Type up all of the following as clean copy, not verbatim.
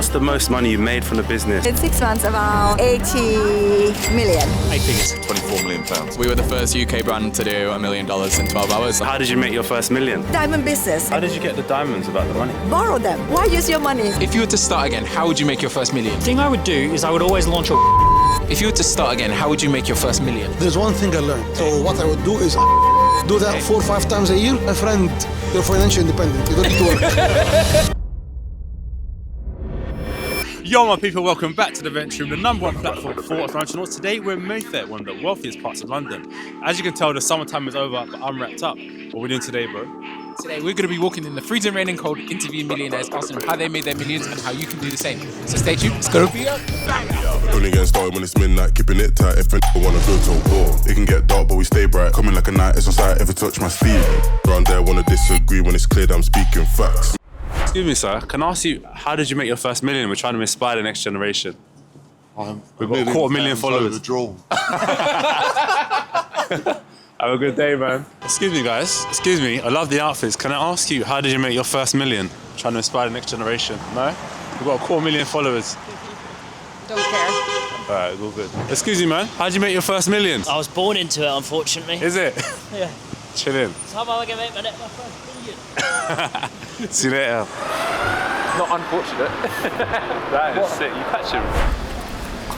What's the most money you made from the business? In 6 months, around 80 million. 8 figures. £24 million. We were the first UK brand to do $1 million in 12 hours. How did you make your first million? Diamond business. How did you get the diamonds without the money? Borrow them. Why use your money? If you were to start again, how would you make your first million? The thing I would do is I would always launch a If you were to start again, how would you make your first million? There's one thing I learned. So what I would do is do that 4 or 5 times a year. My friend, you're financially independent. You don't need to work. Yo, my people, welcome back to the Venture Room, the #1 platform for entrepreneurs. Today we're in Mayfair, one of the wealthiest parts of London. As you can tell, the summertime is over, but I'm wrapped up. What are we doing today, bro? Today we're going to be walking in the freezing rain and cold, interviewing millionaires, asking them how they made their millions and how you can do the same. So stay tuned, it's going to be up. Only getting started when it's midnight, keeping it tight. If a wanna go to war, it can get dark, but we stay bright. Coming like a knight, it's on sight, ever touch my sleeve. Round there, wanna disagree when it's clear that I'm speaking facts. Excuse me, sir. Can I ask you, how did you make your first million? We're trying to inspire the next generation. We've got 250,000 followers. Have a good day, man. Excuse me, guys. Excuse me. I love the outfits. Can I ask you, how did you make your first million? Trying to inspire the next generation. No? We've got 250,000 followers. Don't care. All right, all good. Excuse me, man. How did you make your first million? I was born into it, unfortunately. Is it? Yeah. Chilling. So how am I going to make my first million? See you later. Not unfortunate. That is sick. You catch him.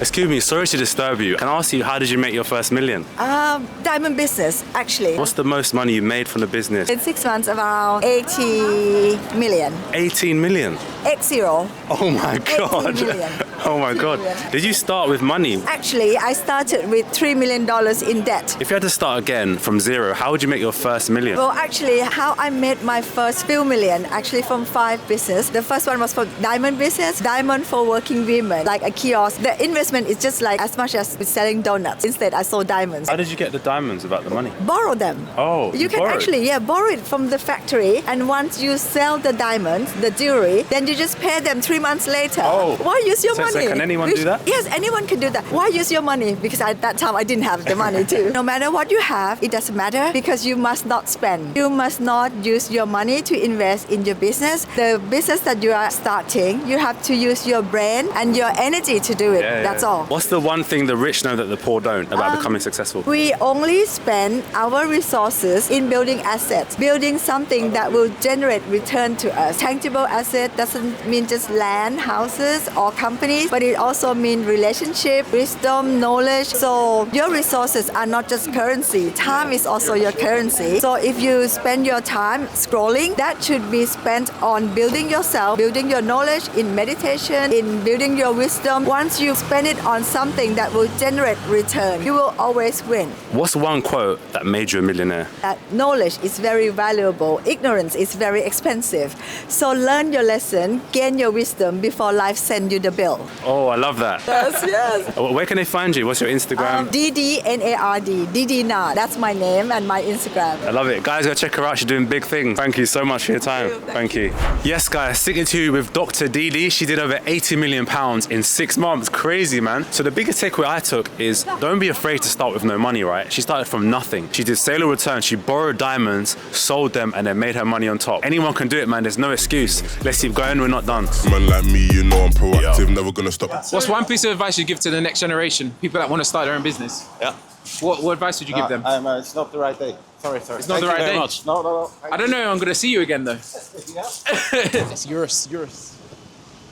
Excuse me, sorry to disturb you. Can I ask you, how did you make your first million? Diamond business, actually. What's the most money you made from the business? In 6 months, around 80 million. 18 million. 80. Oh my God. 18 million. Oh my God. Did you start with money? Actually, I started with $3 million in debt. If you had to start again from zero, how would you make your first million? Well, actually, how I made my first few million, actually from 5 business. The first one was for diamond business, diamond for working women, like a kiosk. The investment is just like as much as selling donuts. Instead, I sold diamonds. How did you get the diamonds without the money? Borrow them. Oh, you can borrowed. actually, borrow it from the factory. And once you sell the diamonds, the jewelry, then you just pay them 3 months later. Oh. Why use your money? So can anyone do that? Yes, anyone can do that. Why use your money? Because at that time I didn't have the money too. No matter what you have, it doesn't matter because you must not spend. You must not use your money to invest in your business. The business that you are starting, you have to use your brain and your energy to do it. That's all. What's the one thing the rich know that the poor don't about becoming successful? We only spend our resources in building assets, building something that will generate return to us. Tangible asset doesn't mean just land, houses, or companies, but it also means relationship, wisdom, knowledge. So your resources are not just currency. Time is also your currency. So if you spend your time scrolling, that should be spent on building yourself, building your knowledge in meditation, in building your wisdom. Once you spend it on something that will generate return, you will always win. What's one quote that made you a millionaire? That knowledge is very valuable. Ignorance is very expensive. So learn your lesson, gain your wisdom before life sends you the bill. Oh, I love that. Yes. Where can they find you? What's your Instagram? DDNARD, Didi Nard. That's my name and my Instagram. I love it. Guys, go check her out. She's doing big things. Thank you so much for your time. Thank you. Yes, guys, sticking to you with Dr. Didi. She did over £80 million in 6 months. Crazy, man. So the biggest takeaway I took is don't be afraid to start with no money, right? She started from nothing. She did sale or return. She borrowed diamonds, sold them, and then made her money on top. Anyone can do it, man. There's no excuse. Let's keep going. We're not done. Man like me, you know I'm proactive, never gonna stop. What's one piece of advice you give to the next generation, people that want to start their own business? Yeah. What advice would you give them? It's not the right day. Sorry. It's not the right day? Much. No. I don't know, I'm going to see you again though. It's yours.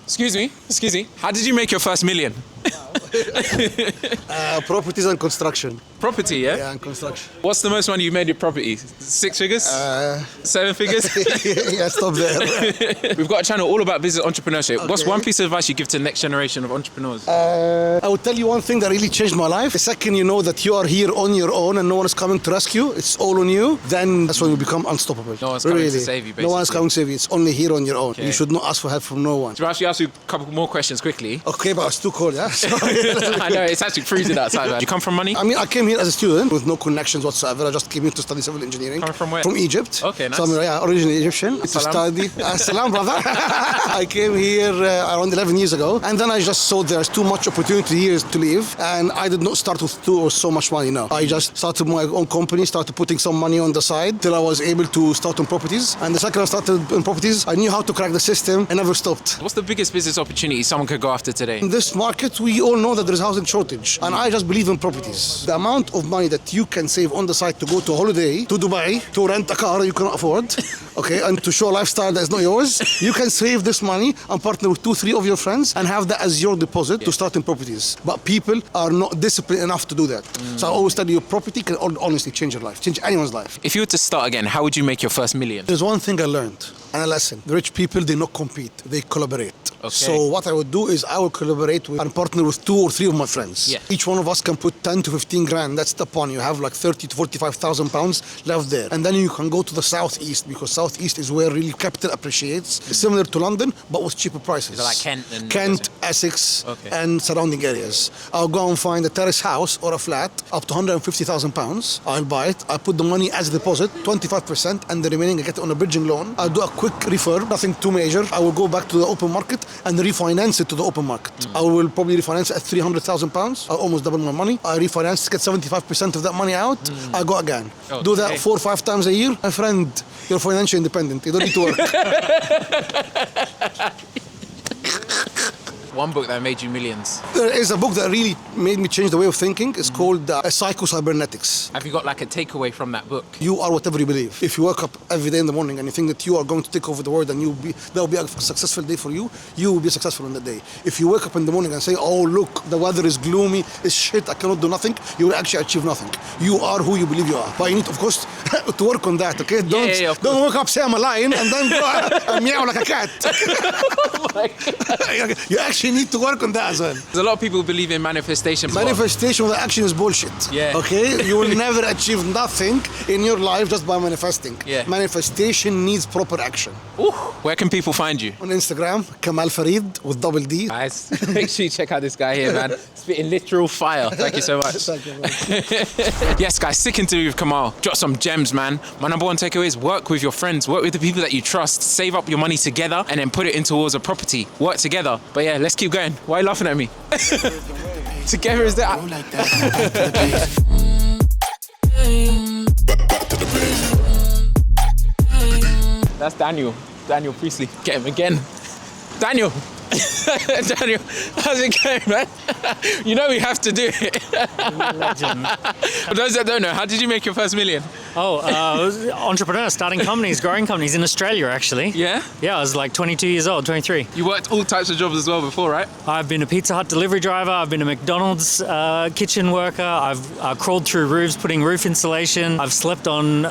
Excuse me. How did you make your first million? Properties and construction. Property, yeah? Yeah, and construction. What's the most money you've made your property? 6 figures? 7 figures? Yeah, stop there. We've got a channel all about business entrepreneurship. Okay. What's one piece of advice you give to the next generation of entrepreneurs? I would tell you one thing that really changed my life. The second you know that you are here on your own and no one is coming to rescue, it's all on you, then that's when you become unstoppable. No one's coming to save you, basically. No one's coming to save you. It's only here on your own. Okay. You should not ask for help from no one. So I'll actually ask you a couple more questions quickly. Okay, but it's too cold, yeah? I know, it's actually freezing outside, man. You come from money? I mean, I came here as a student with no connections whatsoever. I just came here to study civil engineering. Coming from where? From Egypt. Okay, nice. So I'm originally Egyptian. To study. Salam, brother. I came here around 11 years ago, and then I just saw there's too much opportunity here to leave, and I did not start with so much money. No, I just started my own company, started putting some money on the side till I was able to start on properties. And the second I started on properties, I knew how to crack the system and never stopped. What's the biggest business opportunity someone could go after today? In this market, we all know that there is housing shortage, and I just believe in properties. The amount of money that you can save on the side to go to a holiday, to Dubai, to rent a car you cannot afford, okay, and to show a lifestyle that is not yours, you can save this money and partner with 2-3 of your friends and have that as your deposit to start in properties. But people are not disciplined enough to do that. So I always tell you, property can honestly change your life, change anyone's life. If you were to start again, how would you make your first million? There's one thing I learned and a lesson. The rich people, they not compete, they collaborate. Okay. So what I would do is I would collaborate with and partner with 2 or 3 of my friends. Yeah. Each one of us can put 10 to 15 grand. That's the pun. You have like 30 to 45,000 pounds left there. And then you can go to the southeast, because southeast is where really capital appreciates. It's similar to London, but with cheaper prices. So like Kent and... Kent, Essex, Okay. and surrounding areas. I'll go and find a terrace house or a flat up to 150,000 pounds. I'll buy it. I put the money as a deposit, 25%, and the remaining I get it on a bridging loan. I'll do a quick refurb, nothing too major. I will go back to the open market and refinance it to the open market. I will probably refinance it at 300,000 pounds. I'll almost double my money. I refinance, get 75% of that money out. I go again. Okay. Do that 4 or 5 times a year. My friend, you're financially independent. You don't need to work. One book that made you millions. There is a book that really made me change the way of thinking. It's called Psycho-Cybernetics. Have you got like a takeaway from that book? You are whatever you believe. If you wake up every day in the morning and you think that you are going to take over the world and that will be a successful day for you, you will be successful in the day. If you wake up in the morning and say, oh look, the weather is gloomy, it's shit, I cannot do nothing, you will actually achieve nothing. You are who you believe you are. But you need, of course, to work on that, okay? Don't wake up, say I'm a lion, and then go and meow like a cat. Oh my God. You actually need to work on that as well. There's a lot of people believe in manifestation. Manifestation without action is bullshit. Yeah. Okay? You will never achieve nothing in your life just by manifesting. Yeah. Manifestation needs proper action. Ooh. Where can people find you? On Instagram, Kamal Farid with double D. Guys, make sure you check out this guy here, man. Spitting literal fire. Thank you so much. Thank you, man. Yes, guys, sick interview with Kamal. Drop some gems, man. My number one takeaway is work with your friends, work with the people that you trust, save up your money together, and then put it in towards a property. Work together. But yeah, let's keep going. Why are you laughing at me? Together is that. Back to the base. That's Daniel Priestley. Get him again. Daniel. Daniel, how's it going, man? You know we have to do it. Legend. For those that don't know, how did you make your first million? Entrepreneur, starting companies, growing companies in Australia, actually. Yeah? Yeah, I was like 22 years old, 23. You worked all types of jobs as well before, right? I've been a Pizza Hut delivery driver. I've been a McDonald's kitchen worker. I've crawled through roofs, putting roof insulation. I've slept on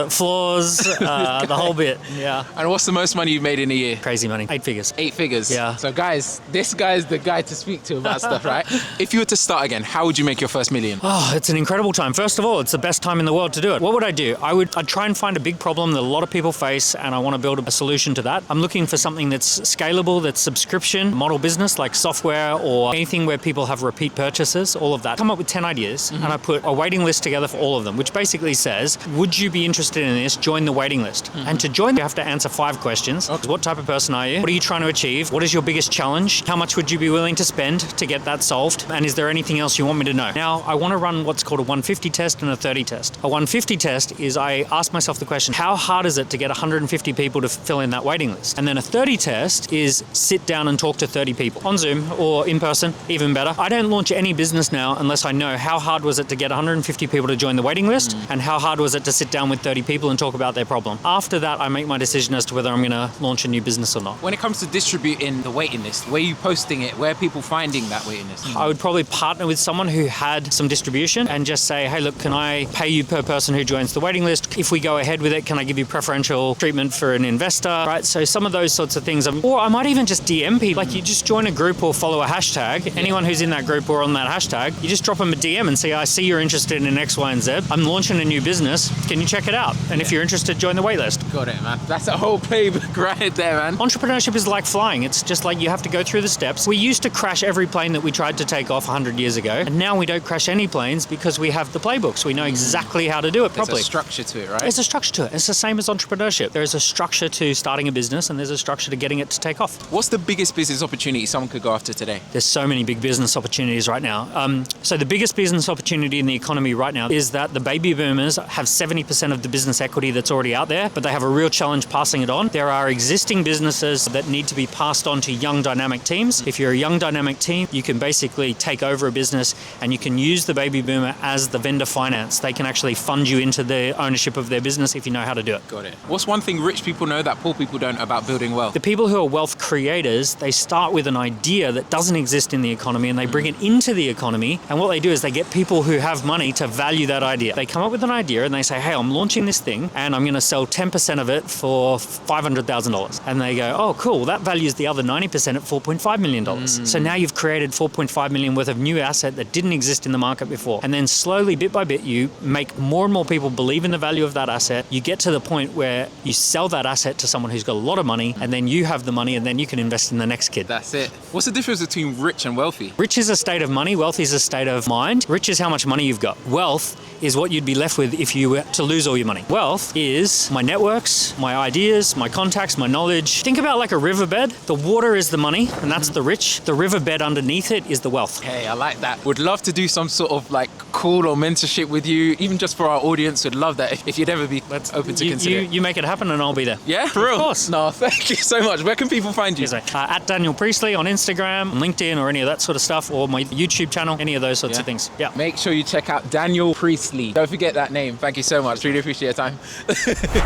floors, the whole bit. Yeah. And what's the most money you've made in a year? Crazy money. 8 figures. 8 figures. Yeah. So guys, this guy's the guy to speak to about stuff, right? If you were to start again, how would you make your first million? Oh, it's an incredible time. First of all, it's the best time in the world to do it. What would I do? I'd try and find a big problem that a lot of people face, and I want to build a solution to that. I'm looking for something that's scalable, that's subscription model business, like software or anything where people have repeat purchases, all of that. Come up with 10 ideas, and I put a waiting list together for all of them, which basically says, would you be interested in this? Join the waiting list. And to join, you have to answer 5 questions. Okay. What type of person are you? What are you trying to achieve? What is your biggest challenge? How much would you be willing to spend to get that solved? And is there anything else you want me to know? Now, I want to run what's called a 150 test and a 30 test. A 150 test is I ask myself the question, how hard is it to get 150 people to fill in that waiting list? And then a 30 test is sit down and talk to 30 people on Zoom or in person, even better. I don't launch any business now unless I know how hard was it to get 150 people to join the waiting list and how hard was it to sit down with 30 people and talk about their problem. After that, I make my decision as to whether I'm going to launch a new business or not. When it comes to distributing the waiting list, where are you posting it? Where are people finding that waiting list? I would probably partner with someone who had some distribution and just say, hey, look, can I pay you per person who joins the waiting list? If we go ahead with it, can I give you preferential treatment for an investor? Right? So some of those sorts of things. Or I might even just DM people. Like you just join a group or follow a hashtag. Anyone who's in that group or on that hashtag, you just drop them a DM and say, I see you're interested in X, Y, and Z. I'm launching a new business. Can you check it out? And if you're interested, join the waitlist. Got it, man. That's a whole playbook right there, man. Entrepreneurship is like flying. It's just like like you have to go through the steps. We used to crash every plane that we tried to take off 100 years ago, and now we don't crash any planes because we have the playbooks. We know exactly how to do it properly. There's a structure to it, right? There's a structure to it. It's the same as entrepreneurship. There is a structure to starting a business, and there's a structure to getting it to take off. What's the biggest business opportunity someone could go after today? There's so many big business opportunities right now. So the biggest business opportunity in the economy right now is that the baby boomers have 70% of the business equity that's already out there, but they have a real challenge passing it on. There are existing businesses that need to be passed on to young dynamic teams. If you're a young dynamic team, you can basically take over a business and you can use the baby boomer as the vendor finance. They can actually fund you into the ownership of their business if you know how to do it. Got it. What's one thing rich people know that poor people don't about building wealth? The people who are wealth creators, they start with an idea that doesn't exist in the economy and they bring it into the economy. And what they do is they get people who have money to value that idea. They come up with an idea and they say, hey, I'm launching this thing and I'm going to sell 10% of it for $500,000. And they go, oh, cool. Well, that values the other 90% at $4.5 million. So now you've created $4.5 million worth of new asset that didn't exist in the market before. And then slowly, bit by bit, you make more and more people believe in the value of that asset. You get to the point where you sell that asset to someone who's got a lot of money, and then you have the money, and then you can invest in the next kid. That's it. What's the difference between rich and wealthy? Rich is a state of money. Wealth is a state of mind. Rich is how much money you've got. Wealth is what you'd be left with if you were to lose all your money. Wealth is my networks, my ideas, my contacts, my knowledge. Think about like a riverbed. The water is the money, and that's the rich. The riverbed underneath it is the wealth. Hey, I like that. Would love to do some sort of like call or mentorship with you, even just for our audience. Would love that if you'd ever be open to consider it. You make it happen and I'll be there. Yeah, for real? Of course. No, thank you so much. Where can people find you? At Daniel Priestley on Instagram, on LinkedIn, or any of that sort of stuff, or my YouTube channel, any of those sorts of things. Yeah. Make sure you check out Daniel Priestley. Don't forget that name. Thank you so much. Really appreciate your time.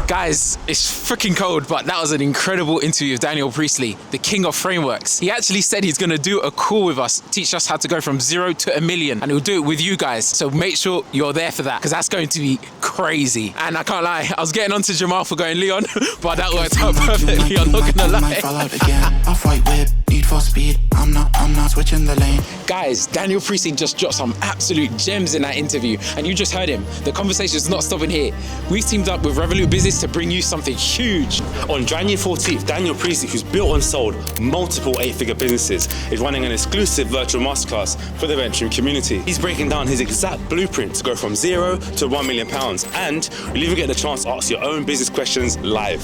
Guys, it's freaking cold, but that was an incredible interview with Daniel Priestley, the king of frameworks. He actually said he's going to do a call with us, teach us how to go from 0 to $1 million, and he'll do it with you guys. So make sure you're there for that, because that's going to be crazy. And I can't lie, I was getting onto Jamal for going Leon, but that worked out perfectly. I'm not gonna lie. Need for speed. I'm not switching the lane. Guys, Daniel Priestley just dropped some absolute gems in that interview, and you just heard him. The conversation's not stopping here. We've teamed up with Revolut Business to bring you something huge. On January 14th, Daniel Priestley, who's built and sold multiple 8-figure businesses, is running an exclusive virtual masterclass for the Venture community. He's breaking down his exact blueprint to go from 0 to £1 million, and you'll even get the chance to ask your own business questions live.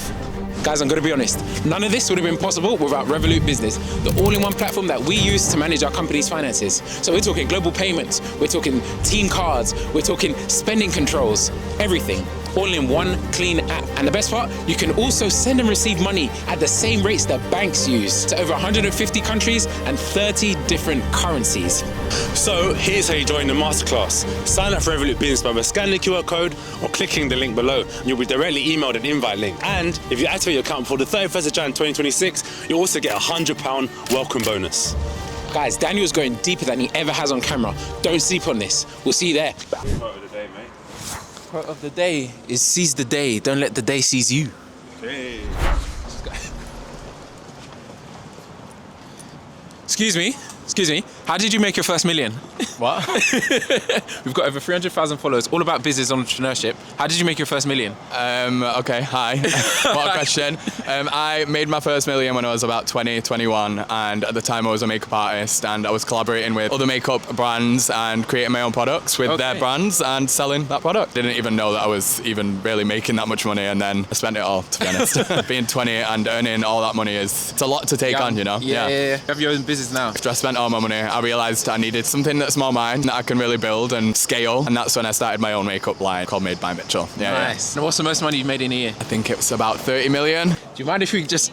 Guys, I'm going to be honest, none of this would have been possible without Revolut Business, the all-in-one platform that we use to manage our company's finances. So we're talking global payments, we're talking team cards, we're talking spending controls, everything, all in one clean app. And the best part, you can also send and receive money at the same rates that banks use to over 150 countries and 30 different currencies. So here's how you join the masterclass. Sign up for Revolut Business by scanning the QR code or clicking the link below. You'll be directly emailed an invite link. And if you activate your account before the 31st of January 2026, you'll also get a £100 welcome bonus. Guys, Daniel's going deeper than he ever has on camera. Don't sleep on this. We'll see you there. Quote of the day, mate. Quote of the day is seize the day. Don't let the day seize you. Okay. Excuse me. How did you make your first million? What? We've got over 300,000 followers, all about business entrepreneurship. How did you make your first million? Okay, hi. What a question. I made my first million when I was about 20, 21, and at the time I was a makeup artist, and I was collaborating with other makeup brands and creating my own products with their brands and selling that product. Didn't even know that I was even really making that much money, and then I spent it all, to be honest. Being 20 and earning all that money it's a lot to take on, you know? Yeah. You have your own business now. After I spent all my money, I realised I needed something that's more mine, that I can really build and scale, and that's when I started my own makeup line called Made by Mitchell. Nice. And what's the most money you've made in a year? I think it was about 30 million. Do you mind if we just...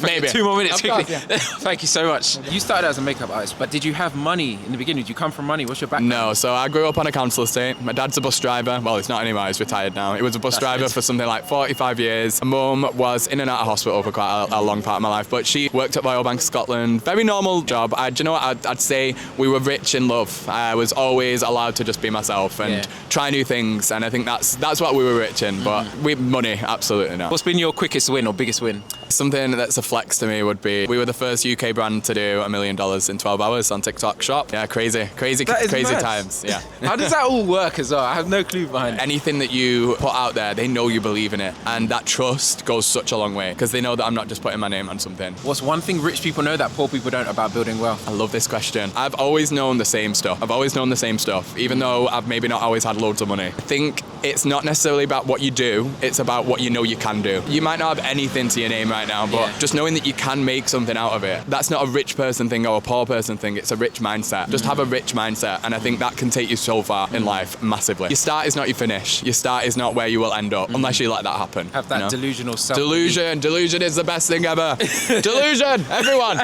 maybe. 2 more minutes quickly. Course, yeah. Thank you so much. You started as a makeup artist, but did you have money in the beginning? Did you come from money? What's your background? No, so I grew up on a council estate. My dad's a bus driver. Well, he's not anymore, he's retired now. He was a bus driver for something like 45 years. My mum was in and out of hospital for quite a long part of my life, but she worked at Royal Bank of Scotland. Very normal job. Do you know what? I'd say we were rich in love. I was always allowed to just be myself and try new things, and I think that's what we were rich in, but money, absolutely not. What's been your quickest win or biggest win? Something that's a flex to me would be we were the first UK brand to do $1 million in 12 hours on TikTok Shop. Yeah, crazy mad. times. Yeah. How does that all work as well? I have no clue behind it. Anything that you put out there, they know you believe in it, and that trust goes such a long way because they know that I'm not just putting my name on something. What's one thing rich people know that poor people don't about building wealth? I love this question. I've always known the same stuff. Even though I've maybe not always had loads of money. I think it's not necessarily about what you do, it's about what you know you can do. You might not have anything to your name right now, but just knowing that you can make something out of it, that's not a rich person thing or a poor person thing, it's a rich mindset. Just have a rich mindset, and I think that can take you so far in life, massively. Your start is not your finish. Your start is not where you will end up, unless you let that happen. Have that delusional self. Delusion is the best thing ever. Delusion, everyone.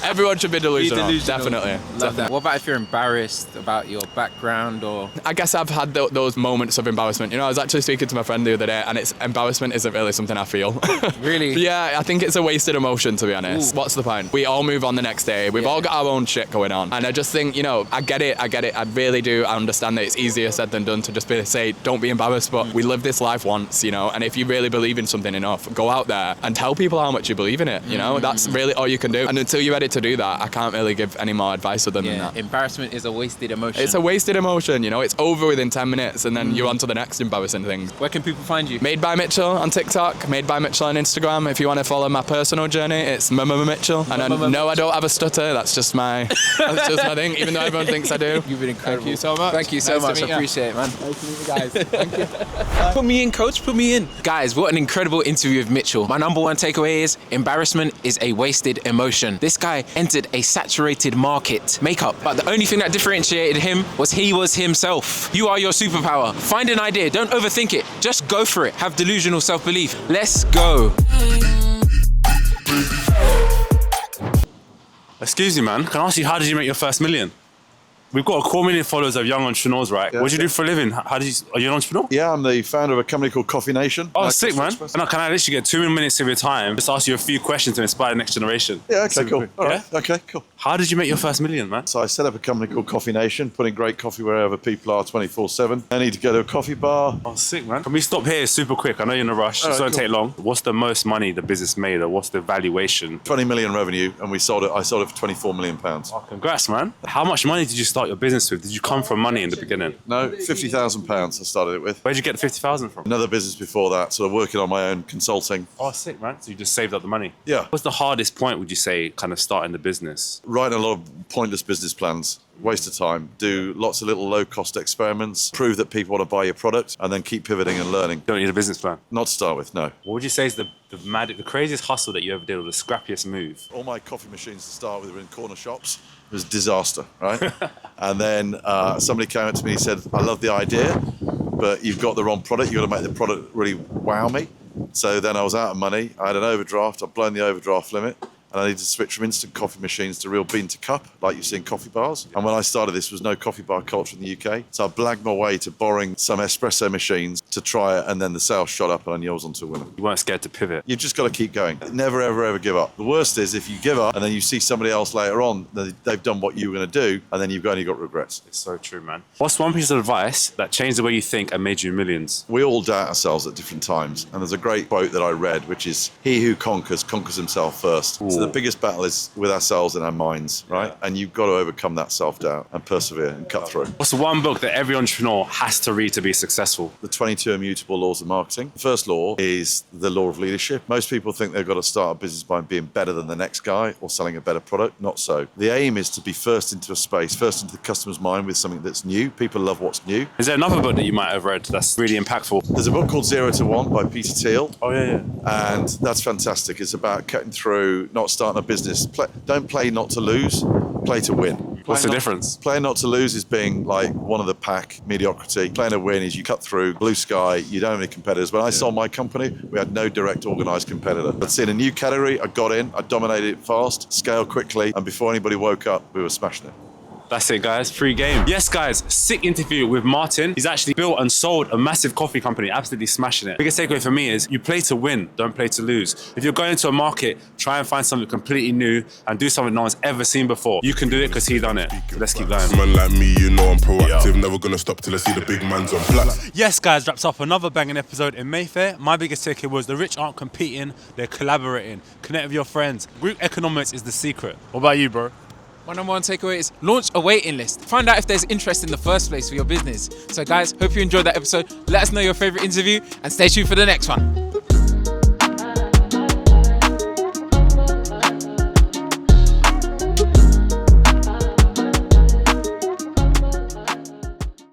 Everyone should be delusional. Definitely. Love that. What about if you're embarrassed about your background or? I guess I've had those moments of embarrassment. You know, I was actually speaking to my friend the other day, and embarrassment isn't really something I feel. Really? Yeah, I think it's a wasted emotion, to be honest. Ooh. What's the point? We all move on the next day. We've all got our own shit going on. And I just think, you know, I get it. I really do. I understand that it's easier said than done to just say, don't be embarrassed, but we live this life once, you know, and if you really believe in something enough, go out there and tell people how much you believe in it, you know? That's really all you can do. And until you're ready to do that, I can't really give any more advice other than that. Embarrassment is a wasted emotion. It's a wasted emotion, you know? It's over within 10 minutes and then you're on to the next embarrassing thing. Where can people find you? Made by Mitchell on TikTok, Made by Mitchell on Instagram. If you want to follow my personal journey, it's Mitchell. And I know I don't have a stutter, that's just my thing, even though everyone thinks I do. You've been incredible. Thank you so much. Thank you so much. I appreciate it, man. Nice to meet you guys. Thank you. Put me in, coach. Put me in. Guys, what an incredible interview with Mitchell. My number one takeaway is embarrassment is a wasted emotion. This guy entered a saturated market, makeup, but the only thing that differentiated him was he was himself. You are your superpower. Find an idea. Don't overthink it. Just go for it. Have delusional self-belief. Let's go. Excuse me, man. Can I ask you, how did you make your first million? We've got a 250,000 followers of young entrepreneurs, right? Yeah, what do you do for a living? Are you an entrepreneur? Yeah, I'm the founder of a company called Coffee Nation. Oh, sick, man. And can I literally get 2 minutes of your time, just ask you a few questions to inspire the next generation? Yeah, okay, cool. All right. Yeah? Okay, cool. How did you make your first million, man? So I set up a company called Coffee Nation, putting great coffee wherever people are 24/7. I need to go to a coffee bar. Oh, sick, man. Can we stop here super quick? I know you're in a rush. It's All not right, take long. What's the most money the business made, or what's the valuation? 20 million revenue, and I sold it for 24 million pounds. Oh, congrats, man. How much money did you start your business with? Did you come from money in the beginning? No, 50,000 pounds I started it with. Where'd you get the 50,000 from? Another business before that, so I'm working on my own consulting. Oh, sick, man. So you just saved up the money? Yeah. What's the hardest point, would you say, kind of starting the business? Writing a lot of pointless business plans. Waste of time. Do lots of little low-cost experiments. Prove that people want to buy your product, and then keep pivoting and learning. Don't need a business plan? Not to start with, no. What would you say is the craziest hustle that you ever did, or the scrappiest move? All my coffee machines to start with were in corner shops. It was a disaster, right? And then somebody came up to me and said, I love the idea, but you've got the wrong product. You've got to make the product really wow me. So then I was out of money. I had an overdraft. I'd blown the overdraft limit. And I needed to switch from instant coffee machines to real bean to cup, like you see in coffee bars. And when I started, this was no coffee bar culture in the UK. So I blagged my way to borrowing some espresso machines to try it, and then the sales shot up and I knew I was onto a winner. You weren't scared to pivot? You've just got to keep going. Never, ever, ever give up. The worst is if you give up and then you see somebody else later on, they've done what you were going to do, and then you've only got regrets. It's so true, man. What's one piece of advice that changed the way you think and made you millions? We all doubt ourselves at different times. And there's a great quote that I read, which is, he who conquers himself first. Ooh. So the biggest battle is with ourselves and our minds, right? Yeah. And you've got to overcome that self-doubt and persevere and cut through. What's the one book that every entrepreneur has to read to be successful? The 22 Immutable Laws of Marketing. The first law is the law of leadership. Most people think they've got to start a business by being better than the next guy or selling a better product. Not so. The aim is to be first into a space, first into the customer's mind with something that's new. People love what's new. Is there another book that you might have read that's really impactful? There's a book called 0 to 1 by Peter Thiel. Oh, yeah. And that's fantastic. It's about cutting through, not starting a business. Don't play not to lose, play to win. What's the difference? Playing not to lose is being like one of the pack, mediocrity. Playing to win is you cut through, blue sky, you don't have any competitors. When I sold my company, we had no direct organised competitor. But seeing a new category, I got in, I dominated it fast, scaled quickly, and before anybody woke up, we were smashing it. That's it, guys. Free game. Yes, guys. Sick interview with Martin. He's actually built and sold a massive coffee company, absolutely smashing it. Biggest takeaway for me is you play to win, don't play to lose. If you're going to a market, try and find something completely new and do something no one's ever seen before. You can do it because he done it. Let's keep going. Man like me, you know I'm proactive. Never gonna stop till I see the big man's on black. Yes, guys, wraps up another banging episode in Mayfair. My biggest takeaway was the rich aren't competing, they're collaborating. Connect with your friends. Group economics is the secret. What about you, bro? My number one takeaway is launch a waiting list. Find out if there's interest in the first place for your business. So guys, hope you enjoyed that episode. Let us know your favorite interview and stay tuned for the next one.